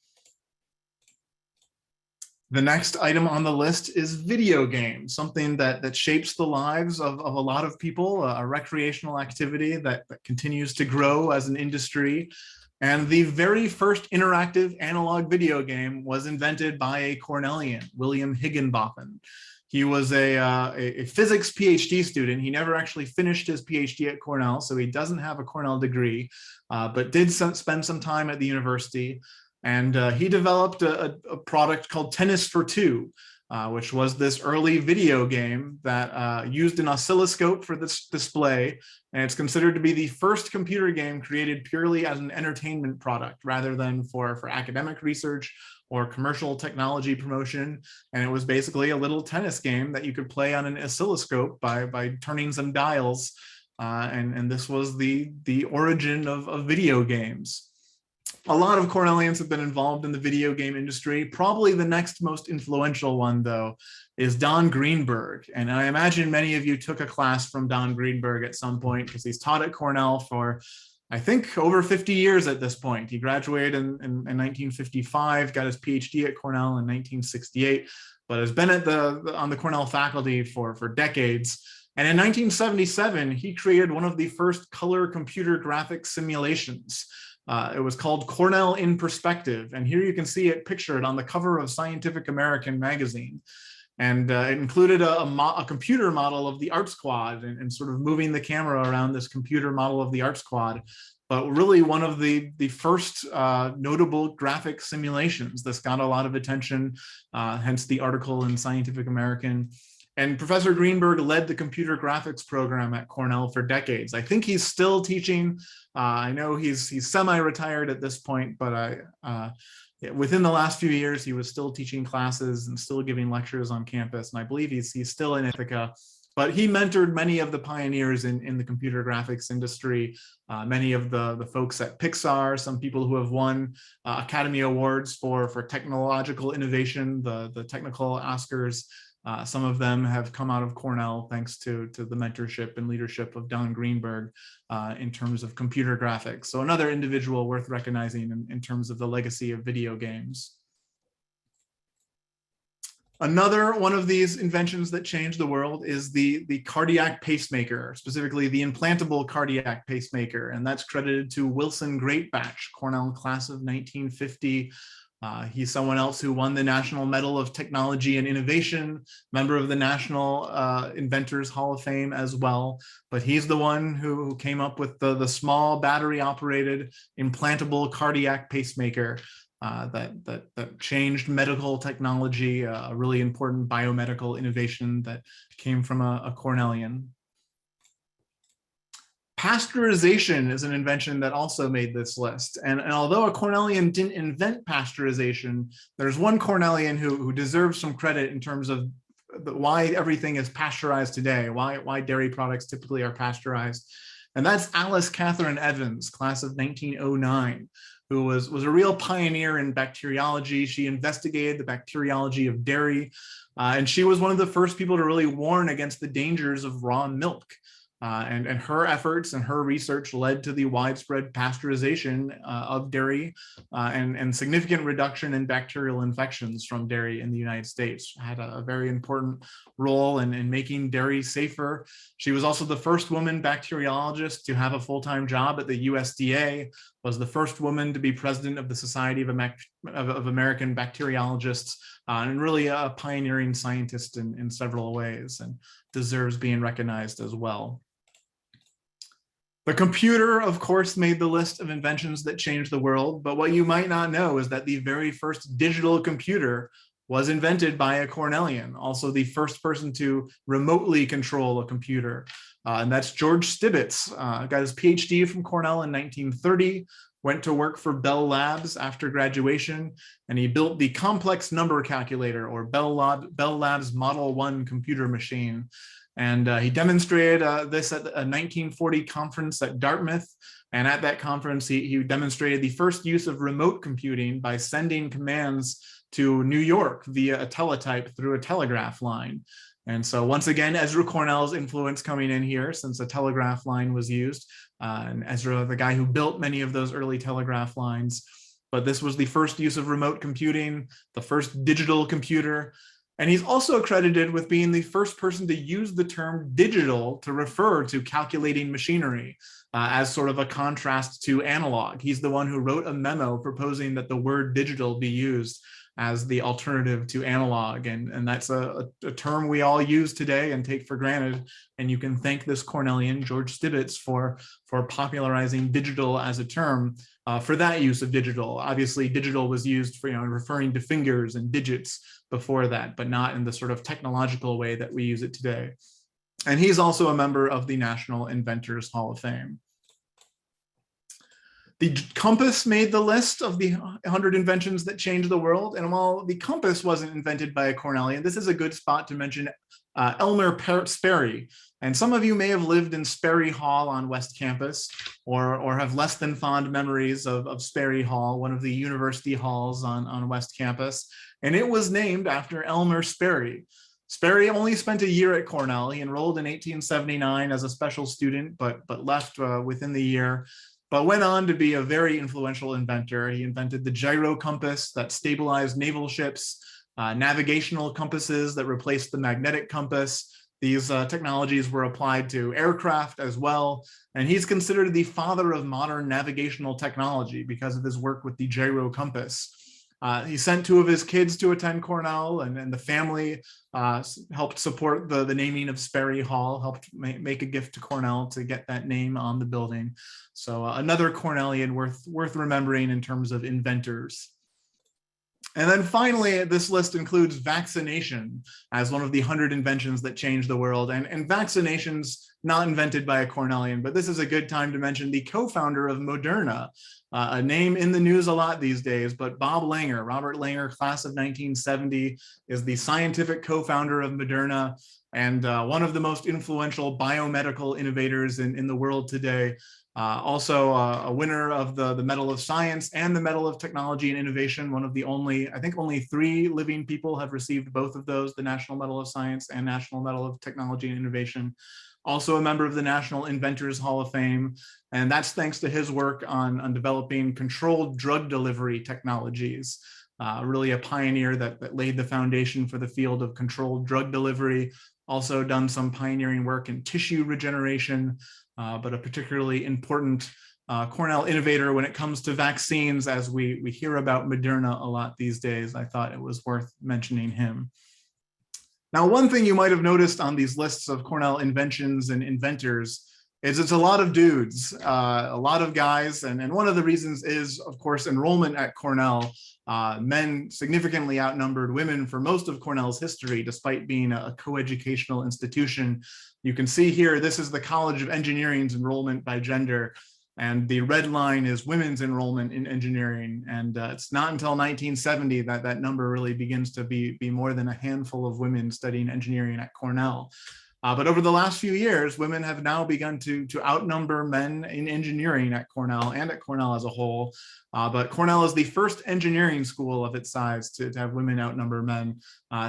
[SPEAKER 1] The next item on the list is video games, something that shapes the lives of a lot of people, a recreational activity that continues to grow as an industry. And the very first interactive analog video game was invented by a Cornellian, William Higginbotham. He was a physics PhD student. He never actually finished his PhD at Cornell, so he doesn't have a Cornell degree, but did spend some time at the university. And he developed a product called Tennis for Two, which was this early video game that used an oscilloscope for this display. And it's considered to be the first computer game created purely as an entertainment product rather than for academic research or commercial technology promotion. And it was basically a little tennis game that you could play on an oscilloscope by turning some dials. And this was the origin of video games. A lot of Cornellians have been involved in the video game industry. Probably the next most influential one, though, is Don Greenberg. And I imagine many of you took a class from Don Greenberg at some point because he's taught at Cornell for, I think, over 50 years at this point. He graduated in 1955, got his PhD at Cornell in 1968, but has been on the Cornell faculty for decades. And in 1977, he created one of the first color computer graphic simulations. It was called Cornell in Perspective. And here you can see it pictured on the cover of Scientific American magazine. And it included a computer model of the art squad and sort of moving the camera around this computer model of the art squad. But really one of the first notable graphic simulations. This got a lot of attention, hence the article in Scientific American. And Professor Greenberg led the computer graphics program at Cornell for decades. I think he's still teaching. I know he's semi-retired at this point, but within the last few years, he was still teaching classes and still giving lectures on campus. And I believe he's still in Ithaca. But he mentored many of the pioneers in the computer graphics industry, many of the folks at Pixar, some people who have won Academy Awards for technological innovation, the technical Oscars. Some of them have come out of Cornell thanks to the mentorship and leadership of Don Greenberg in terms of computer graphics. So another individual worth recognizing in terms of the legacy of video games. Another one of these inventions that changed the world is the cardiac pacemaker, specifically the implantable cardiac pacemaker. And that's credited to Wilson Greatbatch, Cornell class of 1950. He's someone else who won the National Medal of Technology and Innovation, member of the National Inventors Hall of Fame as well. But he's the one who came up with the small battery-operated implantable cardiac pacemaker that changed medical technology, a really important biomedical innovation that came from a Cornellian. Pasteurization is an invention that also made this list. And although a Cornellian didn't invent pasteurization, there's one Cornellian who deserves some credit in terms of why everything is pasteurized today, why dairy products typically are pasteurized. And that's Alice Catherine Evans, class of 1909, who was a real pioneer in bacteriology. She investigated the bacteriology of dairy, and she was one of the first people to really warn against the dangers of raw milk. And her efforts and her research led to the widespread pasteurization of dairy and significant reduction in bacterial infections from dairy in the United States. Had a very important role in making dairy safer. She was also the first woman bacteriologist to have a full-time job at the USDA, was the first woman to be president of the Society of American Bacteriologists, and really a pioneering scientist in several ways, and deserves being recognized as well. The computer, of course, made the list of inventions that changed the world, but what you might not know is that the very first digital computer was invented by a Cornellian, also the first person to remotely control a computer. And that's George Stibitz, got his PhD from Cornell in 1930, went to work for Bell Labs after graduation, and he built the complex number calculator, or Bell Labs Model 1 computer machine. And he demonstrated this at a 1940 conference at Dartmouth. And at that conference, he demonstrated the first use of remote computing by sending commands to New York via a teletype through a telegraph line. And so once again, Ezra Cornell's influence coming in here, since a telegraph line was used. And Ezra, the guy who built many of those early telegraph lines. but this was the first use of remote computing, the first digital computer. And he's also credited with being the first person to use the term digital to refer to calculating machinery as sort of a contrast to analog. He's the one who wrote a memo proposing that the word digital be used as the alternative to analog. And that's a term we all use today and take for granted. And you can thank this Cornellian, George Stibitz, for popularizing digital as a term for that use of digital. Obviously, digital was used for, referring to fingers and digits before that, but not in the sort of technological way that we use it today. And he's also a member of the National Inventors Hall of Fame. The compass made the list of the 100 inventions that changed the world. And while the compass wasn't invented by a Cornellian, this is a good spot to mention Elmer Sperry. And some of you may have lived in Sperry Hall on West Campus, or have less than fond memories of Sperry Hall, one of the university halls on West Campus. And it was named after Elmer Sperry. Sperry only spent a year at Cornell. He enrolled in 1879 as a special student, but left within the year, but went on to be a very influential inventor. He invented the gyro compass that stabilized naval ships, navigational compasses that replaced the magnetic compass. These technologies were applied to aircraft as well. And he's considered the father of modern navigational technology because of his work with the gyro compass. He sent 2 of his kids to attend Cornell, and the family helped support the naming of Sperry Hall, helped make a gift to Cornell to get that name on the building. So another Cornellian worth remembering in terms of inventors. And then finally, this list includes vaccination as one of the 100 inventions that changed the world. And vaccination's not invented by a Cornellian, but this is a good time to mention the co-founder of Moderna, a name in the news a lot these days, but Bob Langer, Robert Langer, class of 1970, is the scientific co-founder of Moderna and one of the most influential biomedical innovators in the world today. Also a winner of the Medal of Science and the Medal of Technology and Innovation, one of the only, I think only 3 living people have received both of those, the National Medal of Science and National Medal of Technology and Innovation. Also a member of the National Inventors Hall of Fame, and that's thanks to his work on developing controlled drug delivery technologies. Really a pioneer that laid the foundation for the field of controlled drug delivery. Also done some pioneering work in tissue regeneration, but a particularly important Cornell innovator when it comes to vaccines, as we hear about Moderna a lot these days. I thought it was worth mentioning him. Now, one thing you might have noticed on these lists of Cornell inventions and inventors is it's a lot of dudes, a lot of guys. And one of the reasons is, of course, enrollment at Cornell. Men significantly outnumbered women for most of Cornell's history, despite being a coeducational institution. You can see here, this is the College of Engineering's enrollment by gender. And the red line is women's enrollment in engineering. And it's not until 1970 that that number really begins to be more than a handful of women studying engineering at Cornell. But over the last few years, women have now begun to outnumber men in engineering at Cornell and at Cornell as a whole. But Cornell is the first engineering school of its size to have women outnumber men,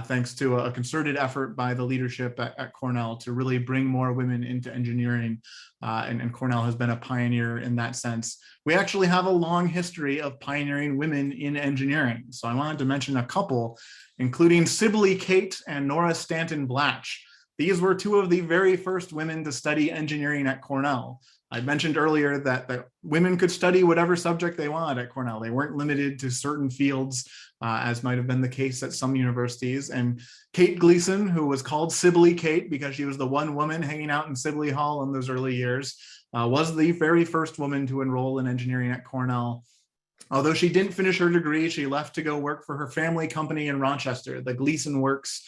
[SPEAKER 1] thanks to a concerted effort by the leadership at Cornell to really bring more women into engineering. And Cornell has been a pioneer in that sense. We actually have a long history of pioneering women in engineering. So I wanted to mention a couple, including Sibley Kate and Nora Stanton Blatch. These were 2 of the very first women to study engineering at Cornell. I mentioned earlier that women could study whatever subject they wanted at Cornell. They weren't limited to certain fields, as might have been the case at some universities. And Kate Gleason, who was called Sibley Kate because she was the one woman hanging out in Sibley Hall in those early years, was the very first woman to enroll in engineering at Cornell. Although she didn't finish her degree, she left to go work for her family company in Rochester, the Gleason Works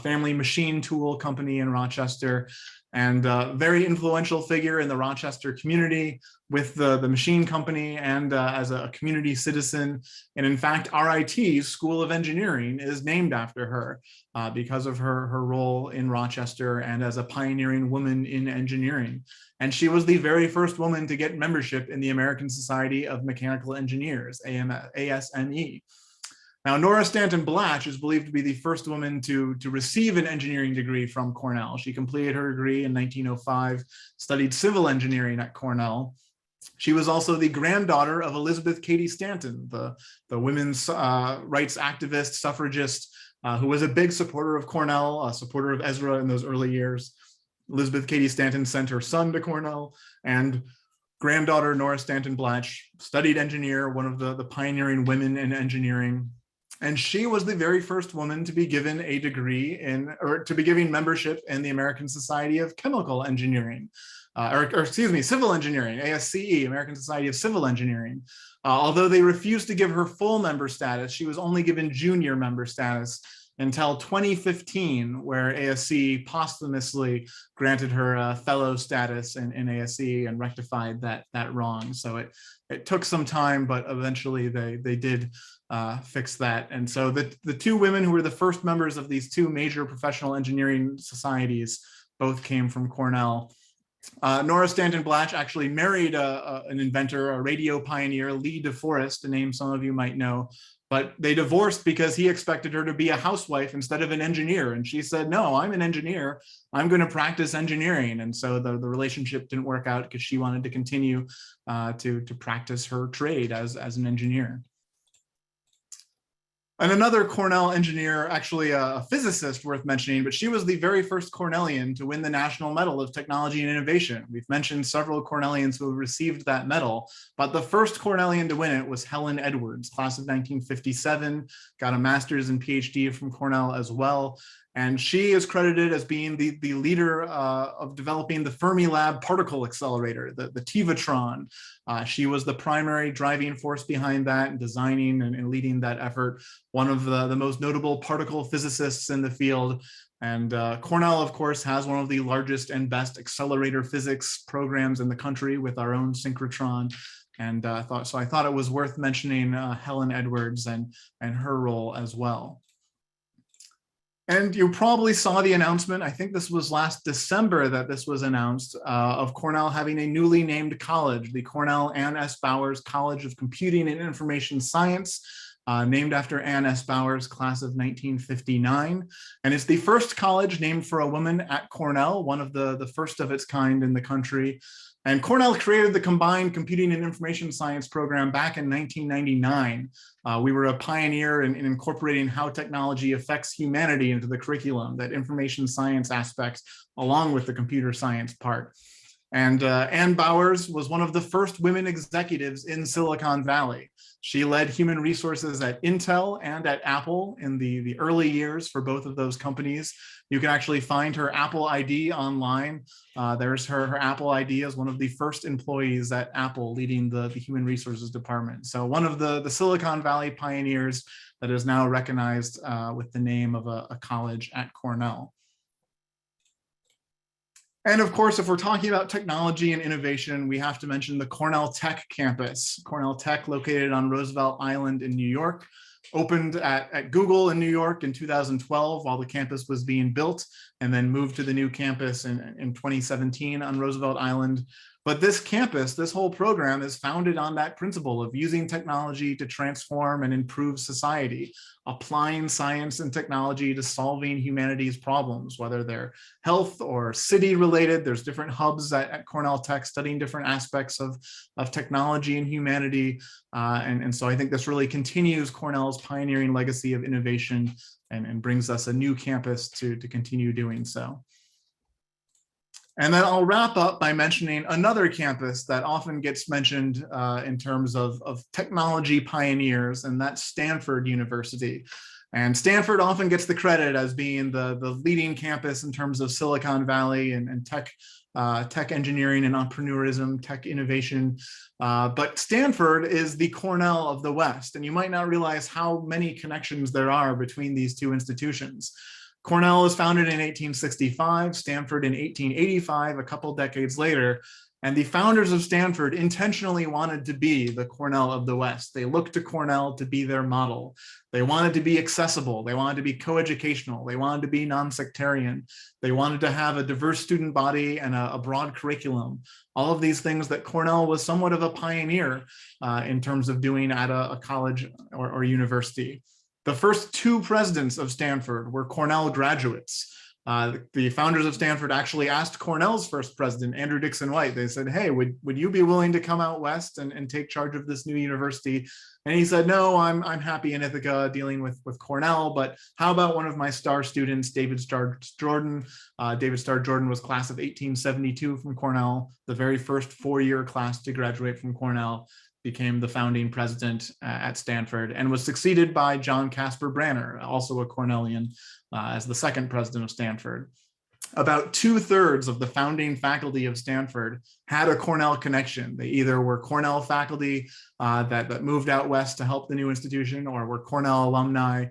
[SPEAKER 1] family machine tool company in Rochester, and a very influential figure in the Rochester community with the machine company and as a community citizen. And in fact, RIT's School of Engineering is named after her because of her role in Rochester and as a pioneering woman in engineering. And she was the very first woman to get membership in the American Society of Mechanical Engineers, ASME. Now, Nora Stanton Blatch is believed to be the first woman to receive an engineering degree from Cornell. She completed her degree in 1905, studied civil engineering at Cornell, She was also the granddaughter of Elizabeth Cady Stanton, the women's rights activist, suffragist, who was a big supporter of Cornell, a supporter of Ezra in those early years. Elizabeth Cady Stanton sent her son to Cornell, and granddaughter Nora Stanton Blatch studied engineer, one of the pioneering women in engineering. And she was the very first woman to be given a degree in, or to be given membership in the American Society of Chemical Engineering, or excuse me, Civil Engineering, ASCE, American Society of Civil Engineering. Although they refused to give her full member status, she was only given junior member status until 2015, where ASCE posthumously granted her fellow status in ASCE and rectified that wrong. So it took some time, but eventually they did fix that. And so the two women who were the first members of these two major professional engineering societies both came from Cornell. Nora Stanton Blatch actually married an inventor, a radio pioneer, Lee DeForest, a name some of you might know, but they divorced because he expected her to be a housewife instead of an engineer. And she said, no, I'm an engineer. I'm going to practice engineering. And so the relationship didn't work out because she wanted to continue to practice her trade as an engineer. And another Cornell engineer, actually a physicist worth mentioning, but she was the very first Cornellian to win the National Medal of Technology and Innovation. We've mentioned several Cornellians who have received that medal, but the first Cornellian to win it was Helen Edwards, class of 1957, got a master's and PhD from Cornell as well. And she is credited as being the leader of developing the Fermilab particle accelerator, the Tevatron. She was the primary driving force behind that, and designing and leading that effort. One of the most notable particle physicists in the field. And Cornell, of course, has one of the largest and best accelerator physics programs in the country with our own synchrotron. And I thought it was worth mentioning Helen Edwards and her role as well. And you probably saw the announcement, I think this was last December that this was announced, of Cornell having a newly named college, the Cornell Ann S. Bowers College of Computing and Information Science, named after Ann S. Bowers, class of 1959. And it's the first college named for a woman at Cornell, one of the first of its kind in the country. And Cornell created the combined computing and information science program back in 1999. We were a pioneer in incorporating how technology affects humanity into the curriculum, that information science aspect, along with the computer science part. And Ann Bowers was one of the first women executives in Silicon Valley. She led human resources at Intel and at Apple in the early years for both of those companies. You can actually find her Apple ID online. There's her Apple ID as one of the first employees at Apple leading the human resources department. So one of the Silicon Valley pioneers that is now recognized with the name of a college at Cornell. And of course, if we're talking about technology and innovation, we have to mention the Cornell Tech campus. Cornell Tech, located on Roosevelt Island in New York, opened at Google in New York in 2012 while the campus was being built, and then moved to the new campus in 2017 on Roosevelt Island. But this campus, this whole program is founded on that principle of using technology to transform and improve society, applying science and technology to solving humanity's problems, whether they're health or city related. There's different hubs at Cornell Tech studying different aspects of technology and humanity. And so I think this really continues Cornell's pioneering legacy of innovation and brings us a new campus to continue doing so. And then I'll wrap up by mentioning another campus that often gets mentioned in terms of technology pioneers, and that's Stanford University. And Stanford often gets the credit as being the leading campus in terms of Silicon Valley and tech engineering and entrepreneurism, tech innovation. But Stanford is the Cornell of the West, and you might not realize how many connections there are between these two institutions. Cornell was founded in 1865, Stanford in 1885, a couple decades later, and the founders of Stanford intentionally wanted to be the Cornell of the West. They looked to Cornell to be their model. They wanted to be accessible. They wanted to be coeducational. They wanted to be non-sectarian. They wanted to have a diverse student body and a broad curriculum. All of these things that Cornell was somewhat of a pioneer in terms of doing at a college or university. The first two presidents of Stanford were Cornell graduates. The founders of Stanford actually asked Cornell's first president, Andrew Dixon White. They said, hey, would you be willing to come out west and take charge of this new university? And he said, no, I'm happy in Ithaca dealing with Cornell, but how about one of my star students, David Starr Jordan? David Starr Jordan was class of 1872 from Cornell, the very first four-year class to graduate from Cornell, became the founding president at Stanford, and was succeeded by John Casper Branner, also a Cornellian, as the second president of Stanford. About 2/3 of the founding faculty of Stanford had a Cornell connection. They either were Cornell faculty that moved out west to help the new institution, or were Cornell alumni.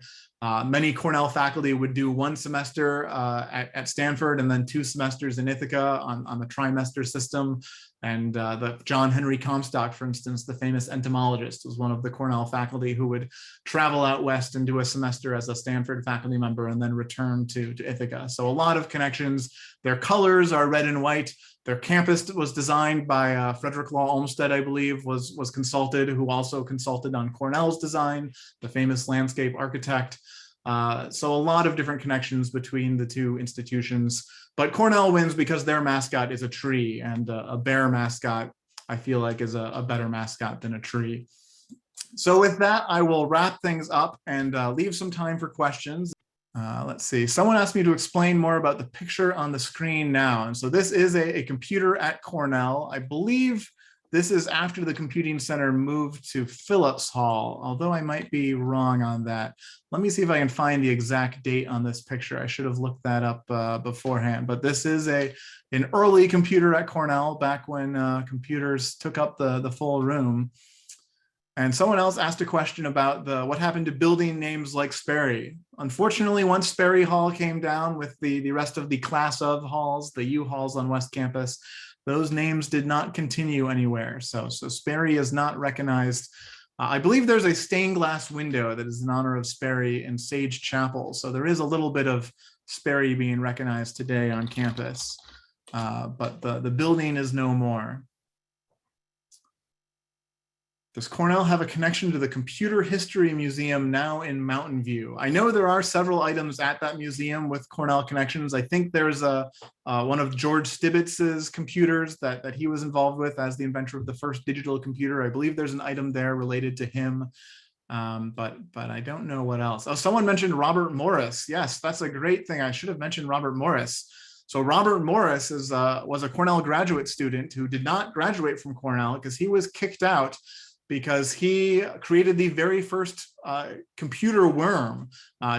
[SPEAKER 1] Many Cornell faculty would do one semester at Stanford and then 2 semesters in Ithaca on the trimester system. And the John Henry Comstock, for instance, the famous entomologist, was one of the Cornell faculty who would travel out west and do a semester as a Stanford faculty member and then return to Ithaca. So a lot of connections. Their colors are red and white. Their campus was designed by Frederick Law Olmsted, I believe, was consulted, who also consulted on Cornell's design, the famous landscape architect. So a lot of different connections between the two institutions, but Cornell wins because their mascot is a tree, and a bear mascot, I feel like, is a better mascot than a tree. So with that, I will wrap things up and leave some time for questions. Let's see, someone asked me to explain more about the picture on the screen now. And so this is a computer at Cornell. I believe this is after the computing center moved to Phillips Hall, although I might be wrong on that. Let me see if I can find the exact date on this picture. I should have looked that up beforehand, but this is an early computer at Cornell, back when computers took up the full room. And someone else asked a question about what happened to building names like Sperry. Unfortunately, once Sperry Hall came down with the rest of the class of halls, the U halls on West Campus, those names did not continue anywhere. So Sperry is not recognized. I believe there's a stained glass window that is in honor of Sperry in Sage Chapel. So there is a little bit of Sperry being recognized today on campus, but the building is no more. Does Cornell have a connection to the Computer History Museum now in Mountain View? I know there are several items at that museum with Cornell connections. I think there's one of George Stibitz's computers that he was involved with as the inventor of the first digital computer. I believe there's an item there related to him, but I don't know what else. Oh, someone mentioned Robert Morris. Yes, that's a great thing. I should have mentioned Robert Morris. So Robert Morris was a Cornell graduate student who did not graduate from Cornell because he was kicked out because he created the very first computer worm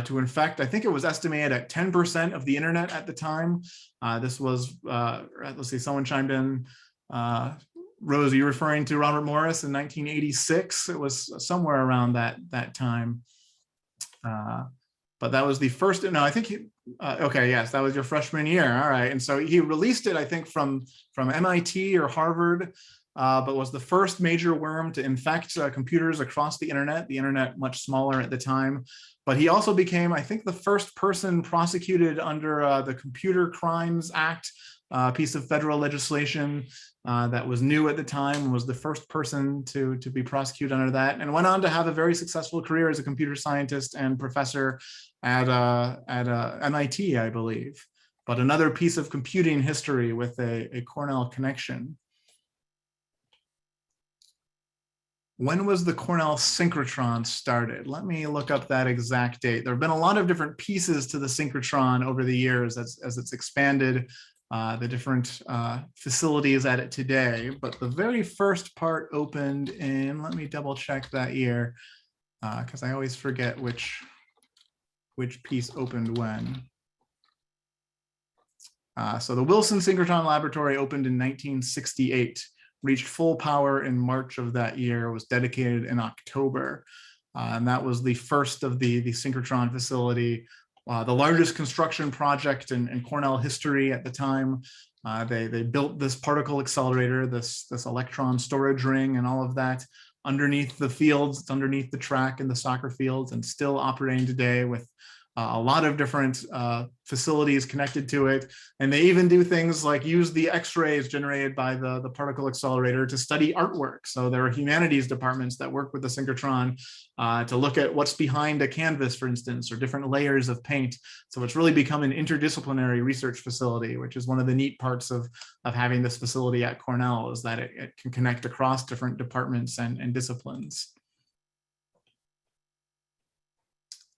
[SPEAKER 1] to infect, I think it was estimated at 10% of the internet at the time. This was, let's see, someone chimed in. Rose, are you referring to Robert Morris in 1986? It was somewhere around that time. But that was the first, no, I think okay, yes, that was your freshman year. All right, and so he released it, I think, from MIT or Harvard, but was the first major worm to infect computers across the internet much smaller at the time. But he also became, I think, the first person prosecuted under the Computer Crimes Act, piece of federal legislation that was new at the time, was the first person to be prosecuted under that, and went on to have a very successful career as a computer scientist and professor at MIT, I believe. But another piece of computing history with a Cornell connection. When was the Cornell synchrotron started? Let me look up that exact date. There have been a lot of different pieces to the synchrotron over the years as it's expanded the different facilities at it today. But the very first part opened in, let me double check that year, because I always forget which piece opened when. So the Wilson Synchrotron Laboratory opened in 1968. Reached full power in March of that year, was dedicated in October. And that was the first of the synchrotron facility, the largest construction project in Cornell history at the time. They built this particle accelerator, this electron storage ring and all of that underneath the fields, underneath the track in the soccer fields, and still operating today with a lot of different facilities connected to it. And they even do things like use the X-rays generated by the particle accelerator to study artwork. So there are humanities departments that work with the synchrotron to look at what's behind a canvas, for instance, or different layers of paint. So it's really become an interdisciplinary research facility, which is one of the neat parts of having this facility at Cornell, is that it can connect across different departments and disciplines.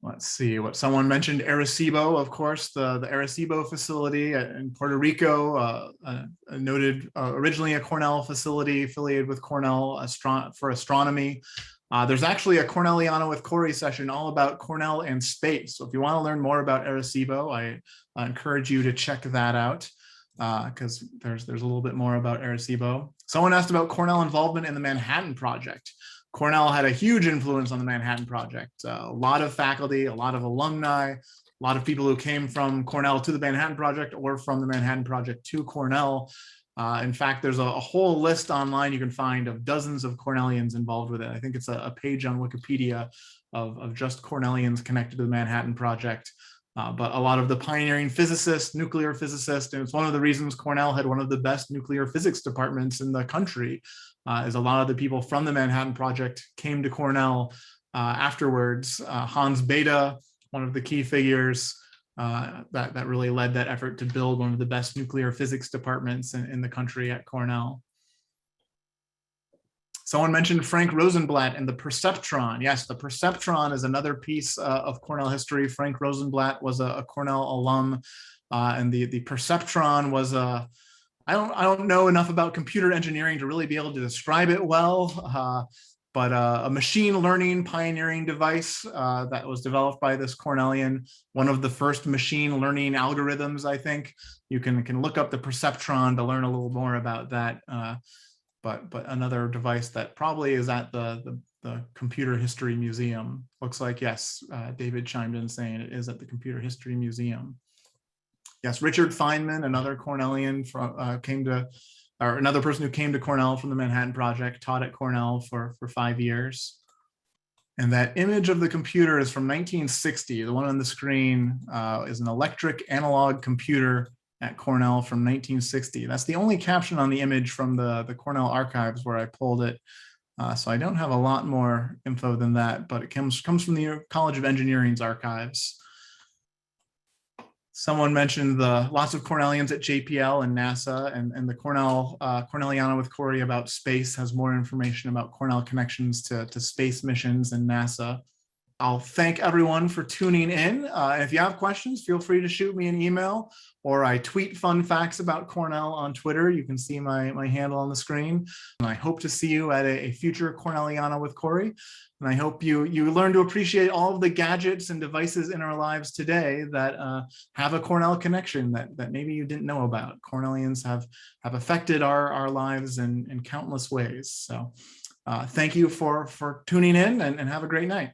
[SPEAKER 1] Let's see what someone mentioned. Arecibo, of course, the Arecibo facility in Puerto Rico, noted originally a Cornell facility affiliated with Cornell for astronomy. There's actually a Cornelliana with Corey session all about Cornell and space. So if you want to learn more about Arecibo, I encourage you to check that out because there's a little bit more about Arecibo. Someone asked about Cornell involvement in the Manhattan Project. Cornell had a huge influence on the Manhattan Project. A lot of faculty, a lot of alumni, a lot of people who came from Cornell to the Manhattan Project or from the Manhattan Project to Cornell. In fact, there's a whole list online you can find of dozens of Cornellians involved with it. I think it's a page on Wikipedia of just Cornellians connected to the Manhattan Project. But a lot of the pioneering physicists, nuclear physicists, and it's one of the reasons Cornell had one of the best nuclear physics departments in the country, is a lot of the people from the Manhattan Project came to Cornell afterwards. Hans Bethe, one of the key figures that really led that effort to build one of the best nuclear physics departments in the country at Cornell. Someone mentioned Frank Rosenblatt and the perceptron. Yes, the perceptron is another piece of Cornell history. Frank Rosenblatt was a Cornell alum, and the perceptron was I don't know enough about computer engineering to really be able to describe it well, but a machine learning pioneering device that was developed by this Cornellian, one of the first machine learning algorithms, I think. You can look up the perceptron to learn a little more about that. But another device that probably is at the Computer History Museum. Looks like, yes, David chimed in saying it is at the Computer History Museum. Yes, Richard Feynman, another Cornellian another person who came to Cornell from the Manhattan Project, taught at Cornell for 5 years. And that image of the computer is from 1960. The one on the screen is an electric analog computer at Cornell from 1960. That's the only caption on the image from the Cornell archives where I pulled it. So I don't have a lot more info than that, but it comes from the College of Engineering's archives. Someone mentioned the lots of Cornellians at JPL and NASA, and the Cornelliana with Corey about space has more information about Cornell connections to space missions and NASA. I'll thank everyone for tuning in. If you have questions, feel free to shoot me an email, or I tweet fun facts about Cornell on Twitter. You can see my handle on the screen. And I hope to see you at a future Cornelliana with Corey. And I hope you learn to appreciate all of the gadgets and devices in our lives today that have a Cornell connection that maybe you didn't know about. Cornellians have affected our lives in countless ways. So thank you for tuning in, and have a great night.